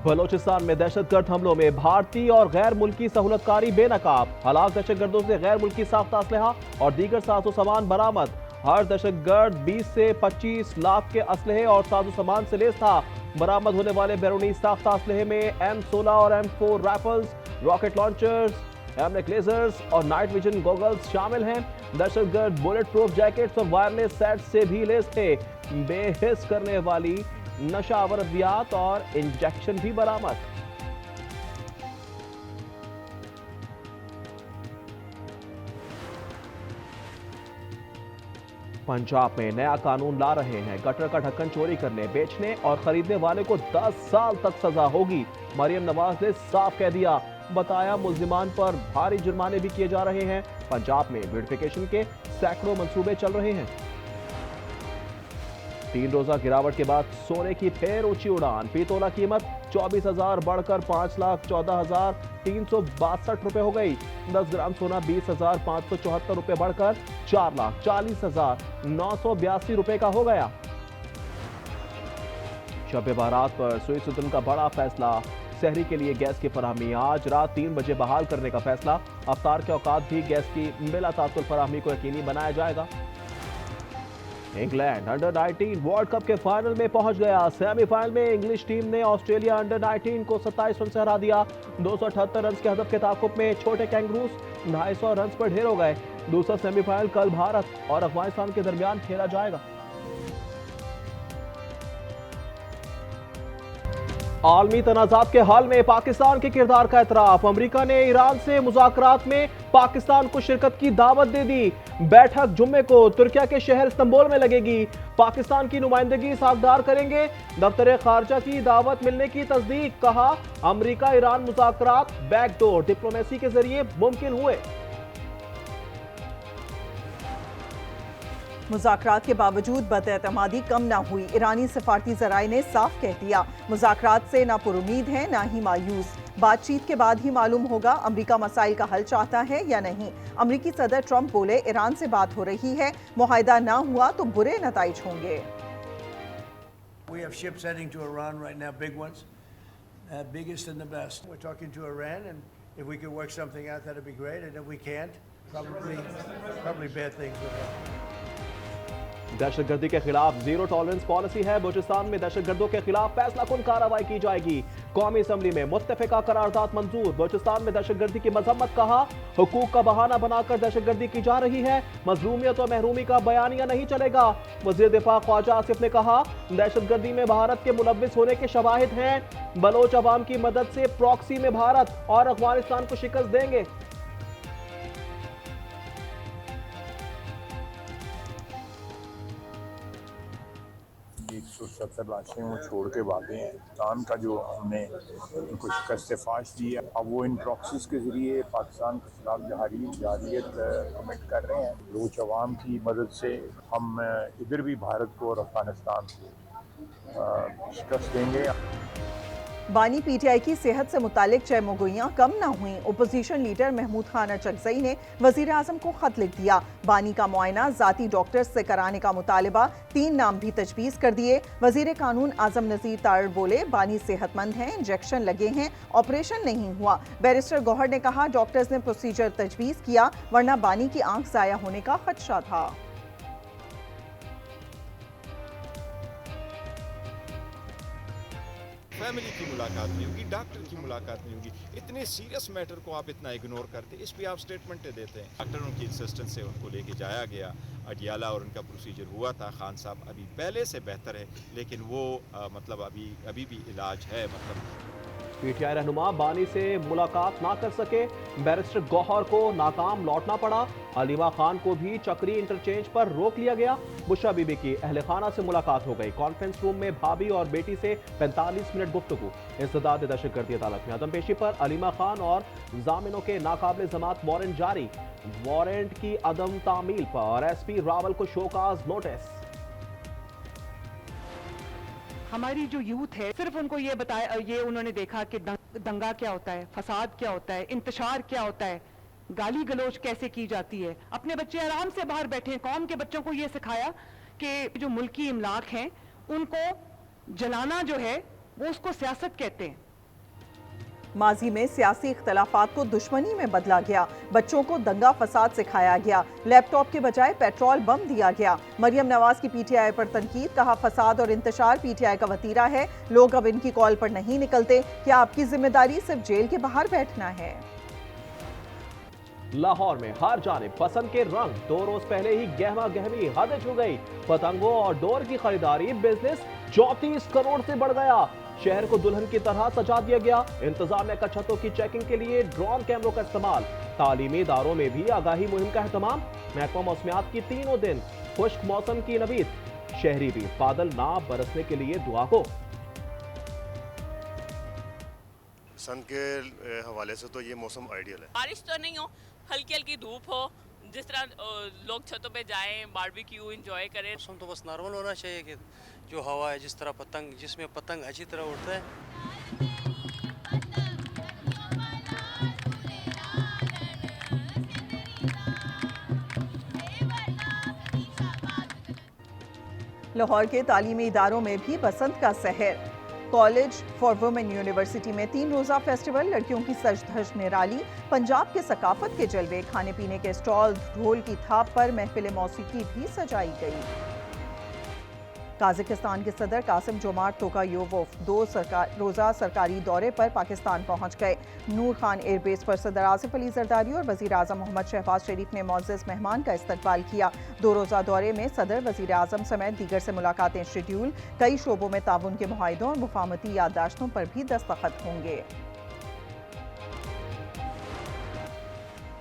बलोचिस्तान में दहशतगर्द हमलों में भारतीय और गैर मुल्की सहूलतकारी बेनकाब। हलाक दहशतगर्दों से गैर मुल्की साख्ता असलहा और दीगर साजो सामान बरामद। हर दहशतगर्द 20 से 25 लाख के असलहे और साजो सामान से लेस था। बरामद होने वाले बैरूनी साख्ता असलहे में M16 और M4 राइफल्स, रॉकेट लॉन्चर्स, एमलेक लेजर्स और नाइट विजन गॉगल्स शामिल हैं। दहशतगर्द बुलेट प्रूफ जैकेट्स और वायरलेस सेट से भी लेस थे। बेहिस करने वाली नशावर अद्वियात और इंजेक्शन भी बरामद। पंजाब में नया कानून ला रहे हैं। गटर का ढक्कन चोरी करने, बेचने और खरीदने वाले को 10 साल तक सजा होगी। मरियम नवाज ने साफ कह दिया। बताया मुल्जिमान पर भारी जुर्माने भी किए जा रहे हैं। पंजाब में ब्यूटिफिकेशन के सैकड़ों मंसूबे चल रहे हैं। 3 रोजा गिरावट के बाद सोने की फिर ऊंची उड़ान। फी तोला कीमत 24,000 बढ़कर 5,14,362 रुपए हो गई। 10 ग्राम सोना 20,574 रुपए बढ़कर 4,40,982 रुपए का हो गया। शब बारात पर सुई सुतन का बड़ा फैसला। शहरी के लिए गैस की फराहमी आज रात 3 बजे बहाल करने का फैसला। अफ्तार के औकात भी गैस की बिला तासुर फराहमी को यकीनी बनाया जाएगा। इंग्लैंड अंडर-19 वर्ल्ड कप के फाइनल में पहुंच गया। सेमीफाइनल में इंग्लिश टीम ने ऑस्ट्रेलिया अंडर-19 को 27 रन से हरा दिया। 278 रन के हदफ के ताकुब में छोटे कैंगरूज 250 रन पर ढेर हो गए। दूसरा सेमीफाइनल कल भारत और अफगानिस्तान के दरमियान खेला जाएगा। आलमी तनाज़ात के हल में पाकिस्तान के किरदार का एतराफ। अमेरिका ने ईरान से मुज़ाकरात में पाकिस्तान को शिरकत की दावत दे दी। बैठक जुम्मे को तुर्किया के शहर इस्तांबुल में लगेगी। पाकिस्तान की नुमाइंदगी सागदार करेंगे। दफ्तर खारजा की दावत मिलने की तस्दीक। कहा, अमेरिका ईरान मुज़ाकरात बैकडोर डिप्लोमेसी के जरिए मुमकिन हुए। मुज़ाकरात के बावजूद बदएतमादी कम ना हुई। ईरानी सफारती ज़राए ने साफ कह दिया, मुज़ाकरात से ना पुरुमीद है ना ही मायूस। बातचीत के बाद ही मालूम होगा अमेरिका मसाइल का हल चाहता है या नहीं। अमेरिकी सदर ट्रंप बोले, ईरान से बात हो रही है, मुआहिदा ना हुआ तो बुरे नताइज होंगे। We have ships heading to Iran right now, big ones, biggest and the best. We're talking to Iran, and if we could work something out, that'd be great. And if we can't, probably bad things will happen. दहशतगर्दी के खिलाफ zero tolerance policy है। बलूचिस्तान में दहशतगर्दों के खिलाफ फैसला कुन कार्रवाई की जाएगी। कौमी असम्बली में मुत्तफिका करारदाद मंजूर। बलूचिस्तान में दहशतगर्दी की मजम्मत। कहा, हुकूक का बहाना बनाकर दहशतगर्दी की जा रही है। मजलूमियत और महरूमी का बयानिया नहीं चलेगा। वज़ीर दिफा ख्वाजा आसिफ ने कहा, दहशतगर्दी में भारत के मुलव्विस होने के शवाहिद हैं। बलोच अवाम की मदद से प्रॉक्सी में भारत और अफगानिस्तान को शिकस्त देंगे। 177 लाशें वो छोड़ के भागे हैं। पाकिस्तान का जो हमने उनको शिकस्त फाश दी है, अब वो इन प्रॉक्सीज के जरिए पाकिस्तान के खिलाफ जारियत कमिट कर रहे हैं। बलूच अवाम की मदद से हम इधर भी भारत को और अफगानिस्तान को शिकस्त देंगे। बानी पीटीआई की सेहत से मुतालिक चहमुगोइयां कम न हुई। ओपोजिशन लीडर महमूद खान अरचकजई ने वजीर आजम को खत लिख दिया। बानी का मुआयना जाती डॉक्टर से कराने का मुतालबा। 3 नाम भी तजवीज़ कर दिए। वजीर कानून आजम नज़ीर तारड़ बोले, बानी सेहतमंद हैं, इंजेक्शन लगे हैं, ऑपरेशन नहीं हुआ। बैरिस्टर गौहर ने कहा, डॉक्टर्स ने प्रोसीजर तजवीज़ किया, वरना बानी की आंख ज़ाया होने का खदशा था। फैमिली की मुलाकात नहीं होगी, डॉक्टर की मुलाकात नहीं होगी। इतने सीरियस मैटर को आप इतना इग्नोर करते, इस पे आप स्टेटमेंट देते हैं। डॉक्टरों की इंसिस्टेंस से उनको लेके जाया गया अडियाला और उनका प्रोसीजर हुआ था। खान साहब अभी पहले से बेहतर है, लेकिन वो मतलब अभी भी इलाज है। मतलब पीटीआई रहनुमा बानी से मुलाकात ना कर सके। बैरिस्टर गौहर को नाकाम लौटना पड़ा। अलीमा खान को भी चक्री इंटरचेंज पर रोक लिया गया। बुशरा बीबी की अहले खाना से मुलाकात हो गई। कॉन्फ्रेंस रूम में भाभी और बेटी से 45 मिनट गुफ्तगू। इंसदाद दहशतगर्दी अदालत में अदम पेशी पर अलीमा खान और जामिनों के नाकाबिल जमात वारंट जारी। वारंट की अदम तामील पर एसपी रावल को शोकाज नोटिस। हमारी जो यूथ है, सिर्फ उनको ये बताया, ये उन्होंने देखा कि दंगा क्या होता है, फसाद क्या होता है, इंतशार क्या होता है, गाली गलोच कैसे की जाती है। अपने बच्चे आराम से बाहर बैठे, कौम के बच्चों को ये सिखाया कि जो मुल्की इमलाक हैं उनको जलाना जो है वो उसको सियासत कहते हैं। माजी में सियासी इख्तलाफात को दुश्मनी में बदला गया, बच्चों को दंगा फसाद सिखाया गया, लैपटॉप के बजाय पेट्रोल बम दिया गया। मरियम नवाज की पीटीआई पर तनकीद, कहा फसाद और इंतशार पीटीआई का वतीरा है, लोग अब इनकी कॉल पर नहीं निकलते, क्या आपकी जिम्मेदारी सिर्फ जेल के बाहर बैठना है। लाहौर में हर जानिब पसंद के रंग, 2 रोज पहले ही गहमा गहमी हद छू गई। पतंगों और डोर की खरीदारी, बिजनेस 34 करोड़ से बढ़ गया। शहर को दुल्हन की तरह सजा दिया गया। इंतजामिया का छतों की चेकिंग के लिए ड्रोन कैमरों का इस्तेमाल। तालीमी इदारों में भी आगाही मुहिम का एहतमाम। महकमा मौसमियात की तीनों दिन खुश्क मौसम की नवीद, शहरी भी बादल ना बरसने के लिए दुआ को। सन के हवाले से तो ये मौसम आइडियल है। बारिश तो नहीं हो, हल्की हल्की धूप हो, जिस तरह लोग छतों पे जाएं, बारबेक्यू एंजॉय करें। मौसम तो बस नॉर्मल होना चाहिए कि जो हवा है, जिस तरह पतंग, जिसमें पतंग अच्छी तरह उड़ता है। लाहौर के तालीमी इदारों में भी बसंत का सहर। कॉलेज फॉर वुमेन यूनिवर्सिटी में 3 रोजा फेस्टिवल, लड़कियों की सज धज निराली, पंजाब के सकाफत के जलवे, खाने पीने के स्टॉल, ढोल की थाप पर महफिल मौसीकी भी सजाई गई। काज़ाकिस्तान के सदर कासिम जोमार्ट तोकायोवोव 2 रोजा सरकारी दौरे पर पाकिस्तान पहुंच गए। नूर खान एयरबेस पर सदर आसिफ अली जरदारी और वज़ीर आज़म मोहम्मद शहबाज शरीफ ने मुअज़्ज़ज़ मेहमान का इस्तकबाल किया। 2 रोजा दौरे में सदर, वज़ीर आज़म समेत दीगर से मुलाकातें शेड्यूल। कई शोबों में ताउन के मुआहिदों और मुफाहमती याददाश्तों पर भी दस्तखत होंगे।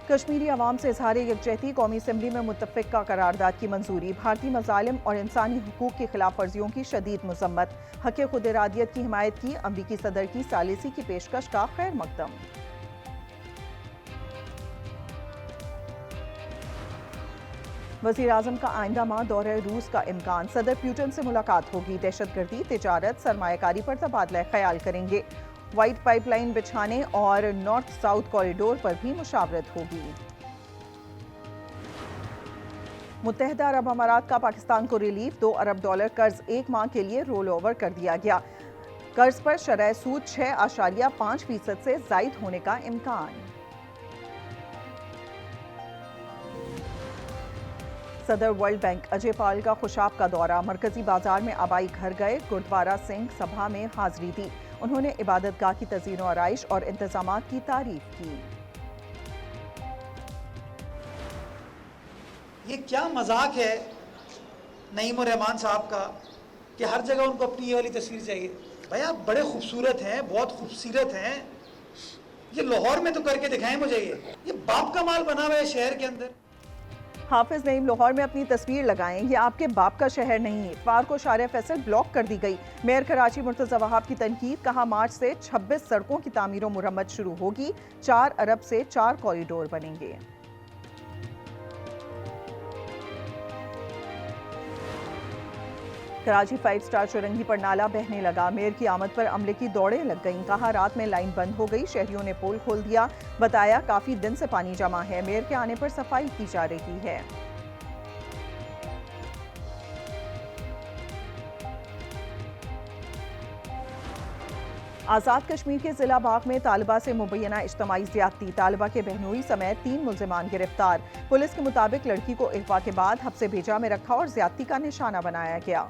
कश्मीरी अवाम से इजहार यकजहती, कौमी असम्बली में मुत्तफ़िका करारदाद की मंजूरी। भारतीय मज़ालिम और इंसानी हुकूक की खिलाफ वर्जियों की शदीद मज़म्मत। हक़ खुद इरादियत की हिमायत की, अमरीकी सदर की सालिसी की पेशकश का खैर मकदम। वज़ीर आज़म का आइंदा माह दौरे रूस का इम्कान, सदर प्यूटन से मुलाकात होगी। दहशतगर्दी, तिजारत, सरमायाकारी पर तबादला ख्याल करेंगे। वाइट पाइपलाइन बिछाने और नॉर्थ साउथ कॉरिडोर पर भी मुशावरत होगी। मुत्तहिदा अरब अमारात का पाकिस्तान को रिलीफ, $2 अरब कर्ज 1 माह के लिए रोल ओवर कर दिया गया। कर्ज पर शरह सूद 6.5% से जायद होने का इम्कान। सदर वर्ल्ड बैंक अजय पाल का खुशाब का दौरा, मरकजी बाजार में आबाई घर गए, गुरुद्वारा सिंह सभा में हाजिरी दी। उन्होंने इबादतगाह की तज़ीन व आराइश और इंतजामात की तारीफ की। ये क्या मजाक है नईम उर रहमान साहब का कि हर जगह उनको अपनी ये वाली तस्वीर चाहिए। भाई आप बड़े खूबसूरत हैं, बहुत खूबसूरत हैं, ये लाहौर में तो करके दिखाएं मुझे। ये बाप का माल बना हुआ है शहर के अंदर। हाफिज नईम लाहौर में अपनी तस्वीर लगाएं, ये आपके बाप का शहर नहीं है। इतवार को शारिया फैसल ब्लॉक कर दी गई। मेयर कराची मुर्तज़ा वहाब की तनकीद, कहा मार्च से 26 सड़कों की तामीर और मुरम्मत शुरू होगी। 4 अरब से 4 कॉरिडोर बनेंगे। कराची 5 स्टार चौरंगी पर नाला बहने लगा, मेयर की आमद पर अमले की दौड़ें लग गईं। कहा रात में लाइन बंद हो गई, शहरियों ने पोल खोल दिया। बताया काफी दिन से पानी जमा है, मेयर के आने पर सफाई की जा रही है। आज़ाद कश्मीर के जिला बाग में तालिबा से मुबैना इज्तमाई ज़्यादती, तालिबा के बहनोई समेत 3 मुल्ज़िमान गिरफ्तार। पुलिस के मुताबिक लड़की को अगवा के बाद हब्से भेजा में रखा और ज़्यादती का निशाना बनाया गया।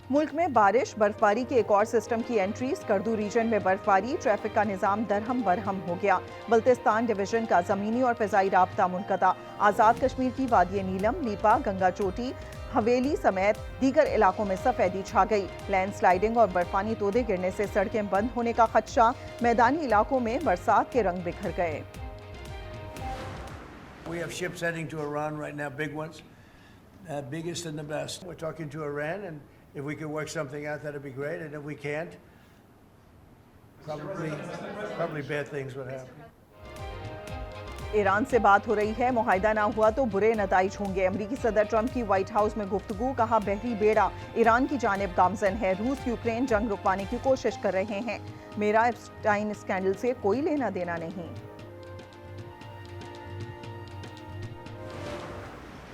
मुल्क में बारिश बर्फबारी के एक और सिस्टम की एंट्री, स्कर्दू रीजन में बर्फबारी, ट्रैफिक का निज़ाम दरहम बरहम हो गया। बल्तिस्तान डिवीजन का ज़मीनी और फ़िज़ाई राब्ता मुनक़ता। आज़ाद कश्मीर की वादी नीलम, लीपा, गंगा चोटी, हवेली समेत दीगर इलाकों में सफेदी छा गई। लैंडस्लाइडिंग और बर्फानी तोदे गिरने से सड़कें बंद होने का खदशा, मैदानी इलाकों में बरसात के रंग बिखर गए। We have ships heading to Iran right now, big ones, biggest and the best. We're talking to Iran, and if we can work something out, that'd be great. And if we can't, probably bad things would happen. Iran से बात हो रही है, मुआहिदा ना हुआ तो बुरे नताइज होंगे। अमरीकी सदर ट्रंप की व्हाइट हाउस में गुफ्तगू, कहा बहरी बेड़ा ईरान की जानिब गामजन है। रूस यूक्रेन जंग रुकवाने की कोशिश कर रहे हैं। मेरा एप्स्टाइन स्कैंडल से कोई लेना देना नहीं।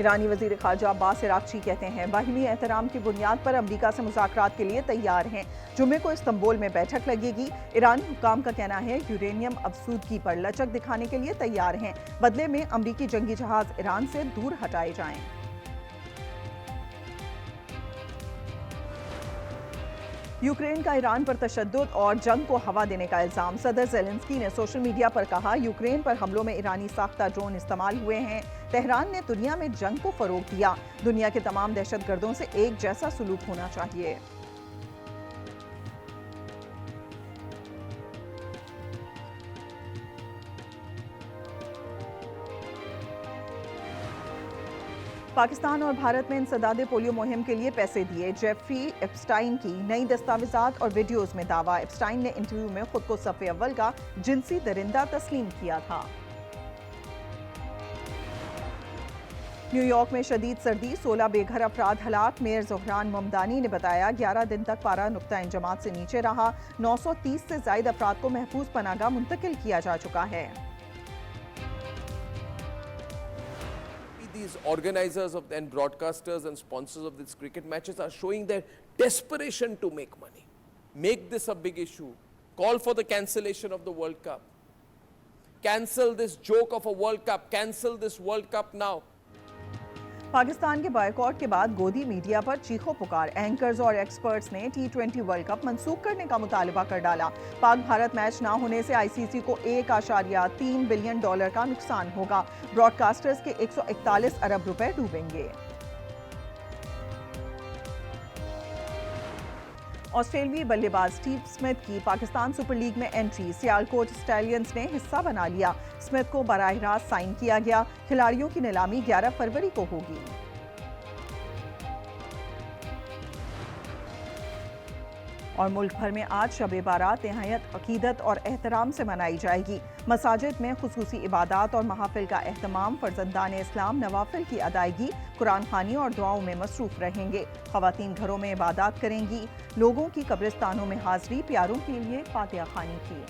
ईरानी वजीर खारजा अब्बास इराक्ची कहते हैं बाहिमी एहतराम की बुनियाद पर अमरीका से मुज़ाकरात के लिए तैयार हैं। जुम्मे को इस्तंबुल में बैठक लगेगी। ईरानी हुक्काम का कहना है यूरेनियम अफसूदगी पर लचक दिखाने के लिए तैयार हैं। बदले में अमरीकी जंगी जहाज ईरान से दूर हटाए जाएं। यूक्रेन का ईरान पर तशद्दुद और जंग को हवा देने का इल्जाम। सदर ज़ेलेंस्की ने सोशल मीडिया पर कहा, यूक्रेन पर हमलों में ईरानी साख्ता ड्रोन इस्तेमाल हुए हैं। तेहरान ने दुनिया में जंग को फरोग दिया। दुनिया के तमाम दहशतगर्दों से एक जैसा सुलूक होना चाहिए। पाकिस्तान और भारत में इंसदाद पोलियो मुहिम के लिए पैसे दिए। जेफरी एप्स्टाइन की नई दस्तावेजात और वीडियोज में दावा। एप्स्टाइन ने इंटरव्यू में खुद को सफ़े अव्वल का जिनसी दरिंदा तस्लीम किया था। न्यूयॉर्क में शदीद सर्दी, 16 बेघर अफराद हलाक। मेयर ज़ोहरान ममदानी ने बताया 11 दिन तक पारा नुक्ता इंजमात से नीचे रहा। 930 से ज़ायद अफराद को महफूज पनाहगाह मुंतकिल किया जा चुका है। These organizers of and broadcasters and sponsors of these cricket matches are showing their desperation to make money. Make this a big issue. Call for the cancellation of the World Cup. Cancel this joke of a World Cup. Cancel this World Cup now. Pakistan के boycott के बाद गोदी media पर चीखों पुकार। Anchors और experts ने T20 world cup मंसूख करने का मुतालबा कर डाला। पाक भारत मैच ना होने से ICC को $1.3 बिलियन का नुकसान होगा। ब्रॉडकास्टर्स के 141 अरब रुपए डूबेंगे। ऑस्ट्रेलियाई बल्लेबाज स्टीव स्मिथ की पाकिस्तान सुपर लीग में एंट्री। सियालकोट स्टैलियंस ने हिस्सा बना लिया। स्मिथ को बराह रास्त साइन किया गया। खिलाड़ियों की नीलामी 11 फरवरी को होगी। और मुल्क भर में आज शब बारात निहायत अकीदत और एहतराम से मनाई जाएगी। मसाजिद में खुसूसी इबादत और महाफिल का एहतमाम। फर्जंदान इस्लाम नवाफिल की अदायगी, कुरान खानी और दुआओं में मसरूफ रहेंगे। ख़वातीन घरों में इबादत करेंगी। लोगों की कब्रिस्तानों में हाजिरी, प्यारों के लिए फातिहा खानी की।